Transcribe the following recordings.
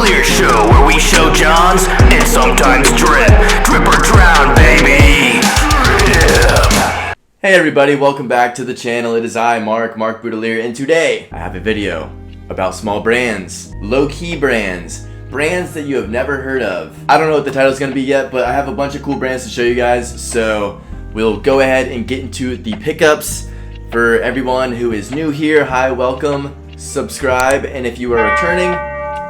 Cavalier Show, where we show Johns and sometimes drip. Drip or drown, baby. Drip. Hey everybody, welcome back to the channel. It is I, Mark Boudelier, and today I have a video about small brands, low-key brands that you have never heard of. I don't know what the title is going to be yet, but I have a bunch of cool brands to show you guys, so we'll go ahead and get into the pickups. For everyone who is new here, hi, welcome, subscribe, and if you are returning,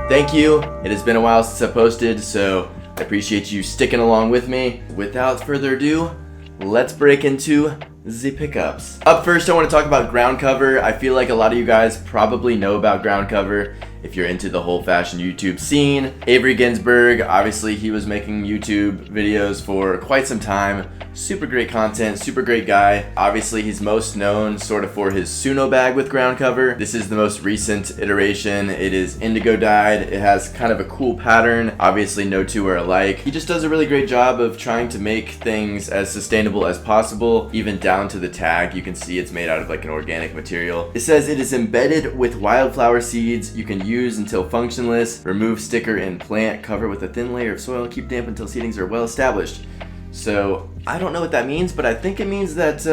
thank you. It has been a while since I posted, so I appreciate you sticking along with me. Without further ado, let's break into the pickups. Up first, I want to talk about ground cover. I feel like a lot of you guys probably know about ground cover if you're into the whole fashion YouTube scene. Avery Ginsburg, obviously he was making YouTube videos for quite some time. Super great content, super great guy. Obviously he's most known sort of for his Suno bag with ground cover. This is the most recent iteration. It is indigo dyed. It has kind of a cool pattern. Obviously no two are alike. He just does a really great job of trying to make things as sustainable as possible, even down to the tag. You can see it's made out of like an organic material. It says it is embedded with wildflower seeds. You can use until functionless. Remove sticker and plant. Cover with a thin layer of soil. Keep damp until seedings are well established. So I don't know what that means, but I think it means that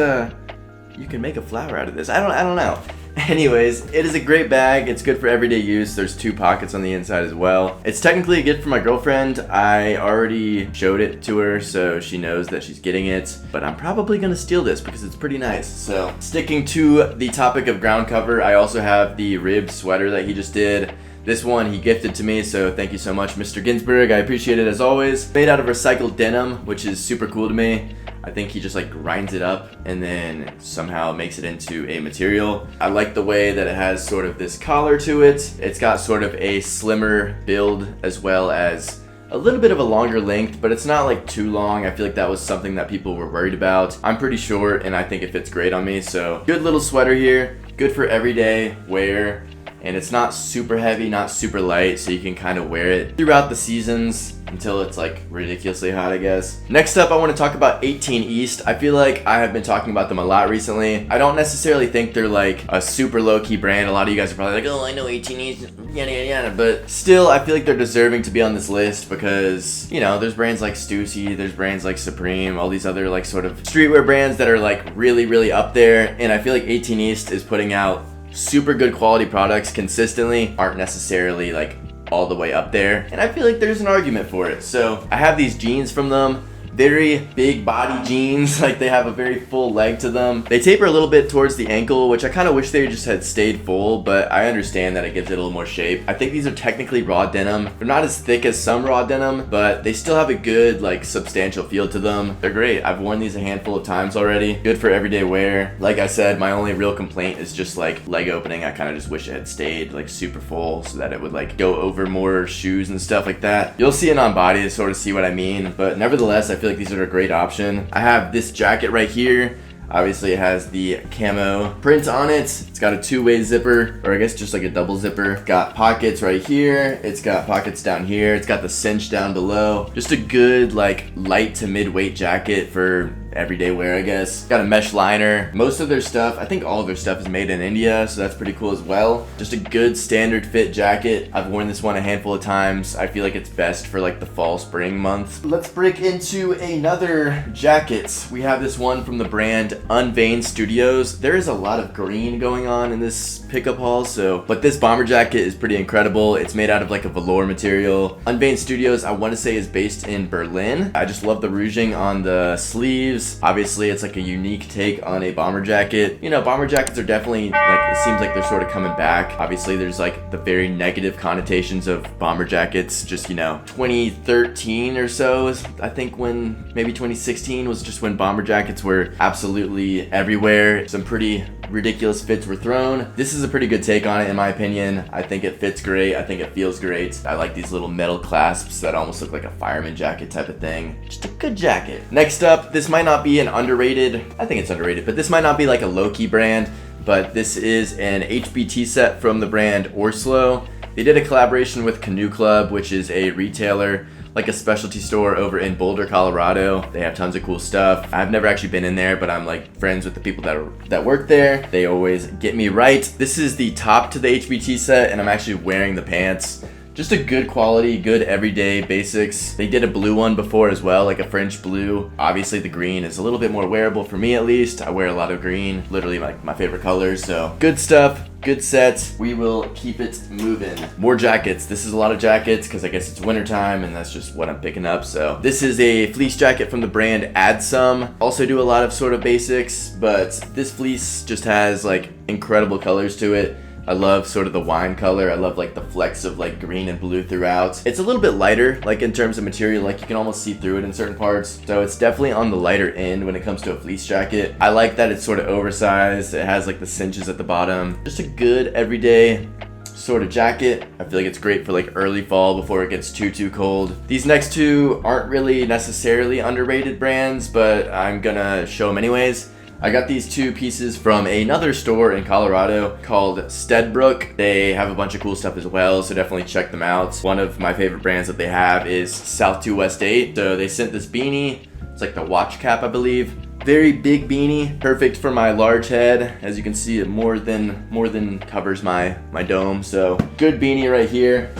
you can make a flower out of this. I don't know. Anyways, it is a great bag. It's good for everyday use. There's 2 pockets on the inside as well. It's technically a gift for my girlfriend. I already showed it to her, so she knows that she's getting it. But I'm probably gonna steal this because it's pretty nice. So sticking to the topic of ground cover, I also have the ribbed sweater that he just did. This one he gifted to me, so thank you so much, Mr. Ginsburg. I appreciate it as always. Made out of recycled denim, which is super cool to me. I think he just like grinds it up and then somehow makes it into a material. I like the way that it has sort of this collar to it. It's got sort of a slimmer build as well as a little bit of a longer length, but it's not like too long. I feel like that was something that people were worried about. I'm pretty short and I think it fits great on me, so good little sweater here. Good for everyday wear. And it's not super heavy, not super light, so you can kind of wear it throughout the seasons until it's like ridiculously hot, I guess. Next up, I want to talk about 18 East. I feel like I have been talking about them a lot recently. I don't necessarily think they're like a super low-key brand. A lot of you guys are probably like, oh, I know 18 East, yada, yada, yada. But still, I feel like they're deserving to be on this list because, you know, there's brands like Stussy, there's brands like Supreme, all these other like sort of streetwear brands that are like really, really up there. And I feel like 18 East is putting out super good quality products consistently, aren't necessarily like all the way up there, and I feel like there's an argument for it. So I have these jeans from them, very big body jeans, like they have a very full leg to them. They taper a little bit towards the ankle, which I kind of wish they just had stayed full, but I understand that it gives it a little more shape. I think these are technically raw denim. They're not as thick as some raw denim, but they still have a good like substantial feel to them. They're great. I've worn these a handful of times already. Good for everyday wear. Like I said, my only real complaint is just like leg opening. I kind of just wish it had stayed like super full so that it would like go over more shoes and stuff like that. You'll see it on body to sort of see what I mean, but nevertheless, I feel like these are a great option. I have this jacket right here. Obviously it has the camo print on it. It's got a 2-way zipper, or I guess just like a double zipper. Got pockets right here. It's got pockets down here. It's got the cinch down below. Just a good like light to mid-weight jacket for everyday wear, I guess. Got a mesh liner. Most of their stuff, I think all of their stuff is made in India, so that's pretty cool as well. Just a good standard fit jacket. I've worn this one a handful of times. I feel like it's best for like the fall spring month. Let's break into another jacket. We have this one from the brand Unveined Studios. There is a lot of green going on in this pickup haul, but this bomber jacket is pretty incredible. It's made out of like a velour material. Unveined Studios, I want to say, is based in Berlin. I just love the ruching on the sleeves. Obviously, it's like a unique take on a bomber jacket. You know, bomber jackets are definitely like, it seems like they're sort of coming back. Obviously, there's like the very negative connotations of bomber jackets. Just, you know, 2013 or so is, I think, when maybe 2016 was just when bomber jackets were absolutely everywhere. Some pretty ridiculous fits were thrown. This is a pretty good take on it, in my opinion. I think it fits great. I think it feels great. I like these little metal clasps that almost look like a fireman jacket type of thing. Just a good jacket. Next up, this might not be an underrated, I think it's underrated, but this might not be like a low-key brand, but this is an HBT set from the brand Orslo. They did a collaboration with Canoe Club, which is a retailer, like a specialty store over in Boulder, Colorado. They have tons of cool stuff. I've never actually been in there, but I'm like friends with the people that work there. They always get me right. This is the top to the HBT set, and I'm actually wearing the pants. Just a good quality, good everyday basics. They did a blue one before as well, like a French blue. Obviously the green is a little bit more wearable for me at least. I wear a lot of green, literally like my favorite colors. So good stuff, good sets. We will keep it moving. More jackets. This is a lot of jackets because I guess it's wintertime and that's just what I'm picking up. So this is a fleece jacket from the brand Add Some. Also do a lot of sort of basics, but this fleece just has like incredible colors to it. I love sort of the wine color. I love like the flecks of like green and blue throughout. It's a little bit lighter, like in terms of material, like you can almost see through it in certain parts. So it's definitely on the lighter end when it comes to a fleece jacket. I like that it's sort of oversized. It has like the cinches at the bottom. Just a good everyday sort of jacket. I feel like it's great for like early fall before it gets too cold. These next two aren't really necessarily underrated brands, but I'm gonna show them anyways. I got these two pieces from another store in Colorado called Steadbrook. They have a bunch of cool stuff as well, so definitely check them out. One of my favorite brands that they have is South 2 West 8. So they sent this beanie. It's like the watch cap, I believe. Very big beanie, perfect for my large head. As you can see, it more than covers my dome. So good beanie right here.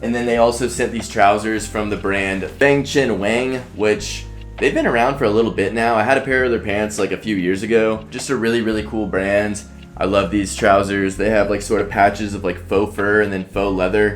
And then they also sent these trousers from the brand Feng Chen Wang, which they've been around for a little bit now. I had a pair of their pants like a few years ago. Just a really cool brand. I love these trousers. They have like sort of patches of like faux fur and then faux leather,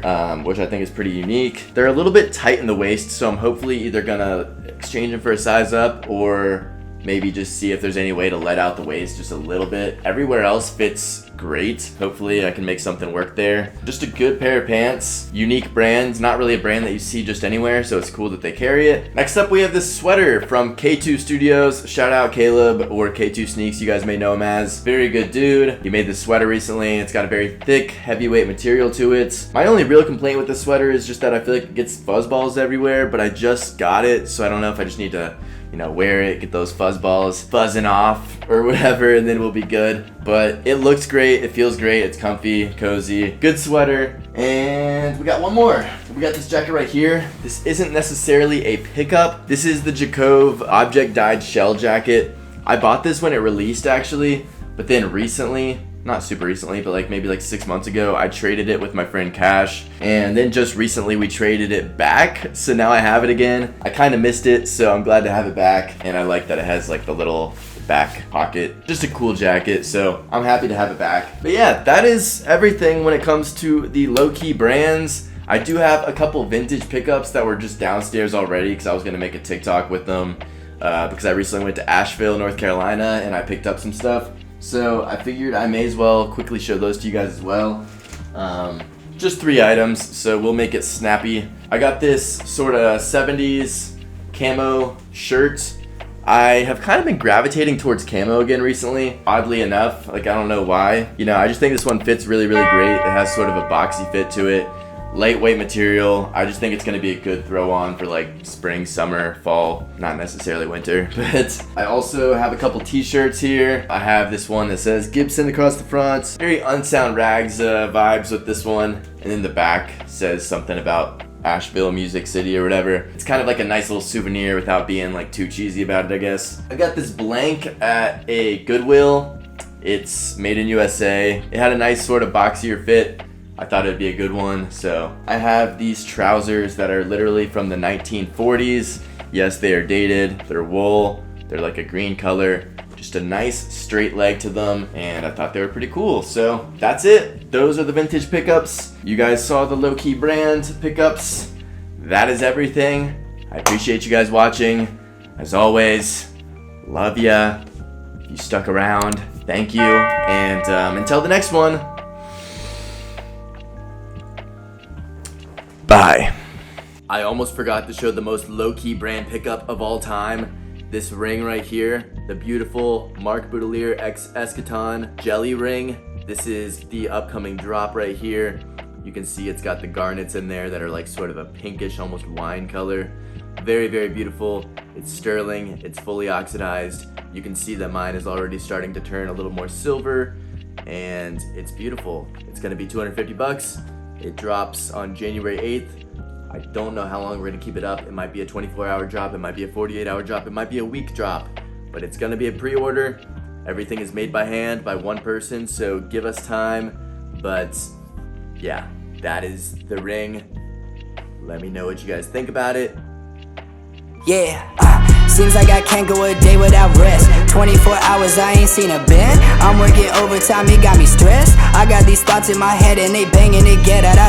which I think is pretty unique. They're a little bit tight in the waist, so I'm hopefully either gonna exchange them for a size up or maybe just see if there's any way to let out the waist just a little bit. Everywhere else fits great. Hopefully I can make something work there. Just a good pair of pants. Unique brand. Not really a brand that you see just anywhere, so it's cool that they carry it. Next up we have this sweater from K2 Studios. Shout out Caleb, or K2 Sneaks, you guys may know him as. Very good dude. He made this sweater recently. It's got a very thick, heavyweight material to it. My only real complaint with this sweater is just that I feel like it gets fuzz balls everywhere, but I just got it, so I don't know if I just need to, you know, wear it, get those fuzz balls fuzzing off or whatever, and then we'll be good. But it looks great, it feels great, it's comfy, cozy, good sweater. And we got one more. We got this jacket right here. This isn't necessarily a pickup. This is the Jacove object dyed shell jacket. I bought this when it released actually, but then recently, not super recently, but like maybe like 6 months ago, I traded it with my friend Cash, and then just recently we traded it back, so now I have it again. I kind of missed it, so I'm glad to have it back, and I like that it has like the little back pocket. Just a cool jacket, so I'm happy to have it back. But yeah, that is everything when it comes to the Lowkey brands. I do have a couple vintage pickups that were just downstairs already because I was gonna make a TikTok with them because I recently went to Asheville, North Carolina, and I picked up some stuff. So I figured I may as well quickly show those to you guys as well. Just 3 items, so we'll make it snappy. I got this sort of 70s camo shirt. I have kind of been gravitating towards camo again recently, oddly enough. Like, I don't know why. You know, I just think this one fits really great. It has sort of a boxy fit to it. Lightweight material. I just think it's going to be a good throw on for like spring, summer, fall, not necessarily winter. But I also have a couple t-shirts here. I have this one that says Gibson across the front. Very Unsound Rags vibes with this one. And then the back says something about Asheville, Music City or whatever. It's kind of like a nice little souvenir without being like too cheesy about it, I guess. I got this blank at a Goodwill. It's made in USA. It had a nice sort of boxier fit. I thought it'd be a good one. So I have these trousers that are literally from the 1940s. Yes, they are dated. They're wool. They're like a green color. Just a nice straight leg to them, and I thought they were pretty cool. So that's it. Those are the vintage pickups. You guys saw the Lowkey brand pickups. That is everything. I appreciate you guys watching. As always, love ya. If you stuck around, thank you. And until the next one, bye. I almost forgot to show the most Lowkey brand pickup of all time. This ring right here, the beautiful Marc Boudelier X Eschaton jelly ring. This is the upcoming drop right here. You can see it's got the garnets in there that are like sort of a pinkish, almost wine color. Very beautiful. It's sterling, it's fully oxidized. You can see that mine is already starting to turn a little more silver, and it's beautiful. It's gonna be 250 bucks. It drops on January 8th. I don't know how long we're gonna keep it up. It might be a 24-hour drop, it might be a 48-hour drop, it might be a week drop, but it's gonna be a pre-order. Everything is made by hand by one person, so give us time. But yeah, that is the ring. Let me know what you guys think about it. Yeah, seems like I can't go a day without rest. 24 hours, I ain't seen a bend. I'm working overtime, it got me stressed. I got these thoughts in my head and they banging to get out of